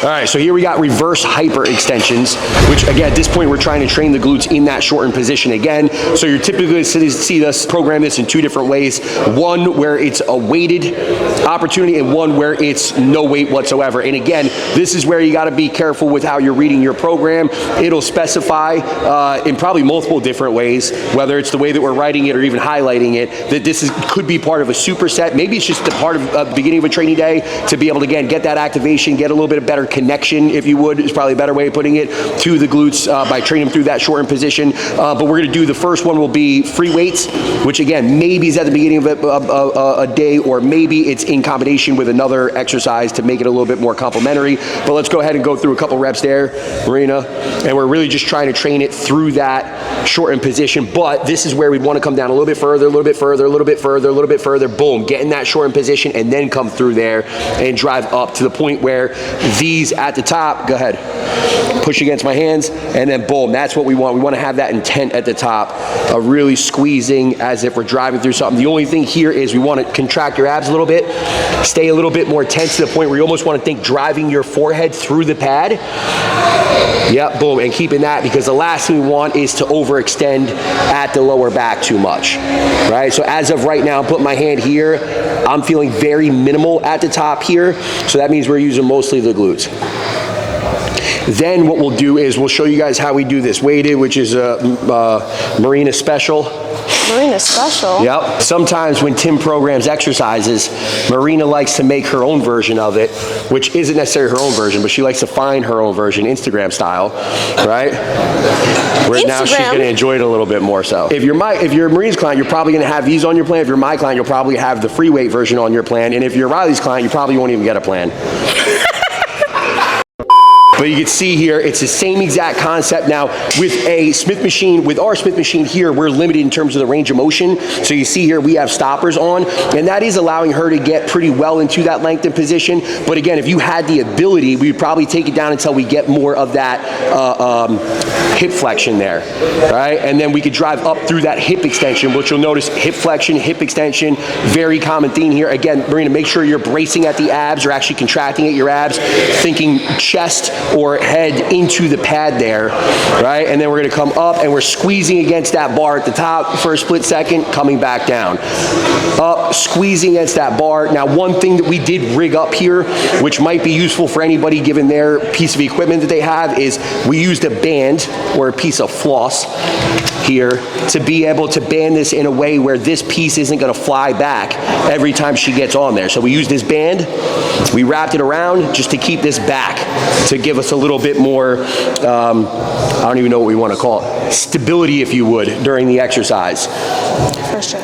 All right, so here we got reverse hyper extensions, which again, at this point, we're trying to train the glutes in that shortened position again. So you're typically going to see us program this in two different ways. One where it's a weighted opportunity and one where it's no weight whatsoever. And again, this is where you got to be careful with how you're reading your program. It'll specify in probably multiple different ways, whether it's the way that we're writing it or even highlighting it, that this could be part of a superset. Maybe it's just a part of the beginning of a training day to be able to, again, get that activation, get a little bit of better connection, if you would, is probably a better way of putting it, to the glutes by training them through that shortened position. But we're gonna do, the first one will be free weights, which again, maybe is at the beginning of a day, or maybe it's in combination with another exercise to make it a little bit more complementary. But let's go ahead and go through a couple reps there, Marina. And we're really just trying to train it through that shortened position. But this is where we'd wanna come down a little bit further, a little bit further, a little bit further, a little bit further, boom, get in that shortened position and then come through there and drive up to the point where these at the top, go ahead, push against my hands, and then boom, that's what we want. We want to have that intent at the top of really squeezing as if we're driving through something. The only thing here is we want to contract your abs a little bit, stay a little bit more tense to the point where you almost want to think driving your forehead through the pad. Yep, boom, and keeping that, because the last thing we want is to overextend at the lower back too much, right? So as of right now, put my hand here, I'm feeling very minimal at the top here, so that means we're using mostly the glutes. Then what we'll do is we'll show you guys how we do this weighted, which is a Marina special. Marina special? Yep. Sometimes when Tim programs exercises, Marina likes to make her own version of it, which isn't necessarily her own version, but she likes to find her own version, Instagram style, right? Where now she's going to enjoy it a little bit more so. If you're Marina's client, you're probably going to have these on your plan. If you're my client, you'll probably have the free weight version on your plan. And if you're Riley's client, you probably won't even get a plan. But you can see here, it's the same exact concept. Now, with a Smith machine, with our Smith machine here, we're limited in terms of the range of motion. So you see here, we have stoppers on, and that is allowing her to get pretty well into that lengthened position. But again, if you had the ability, we would probably take it down until we get more of that hip flexion there, right? And then we could drive up through that hip extension, which you'll notice hip flexion, hip extension, very common theme here. Again, Marina, make sure you're bracing at the abs or actually contracting at your abs, thinking chest or head into the pad there, right? And then we're gonna come up and we're squeezing against that bar at the top for a split second, coming back down. Up, squeezing against that bar. Now, one thing that we did rig up here, which might be useful for anybody given their piece of equipment that they have, is we used a band or a piece of floss here to be able to band this in a way where this piece isn't gonna fly back every time she gets on there. So we used this band, we wrapped it around just to keep this back, to give us a little bit more, I don't even know what we want to call it, stability, if you would, during the exercise. For sure.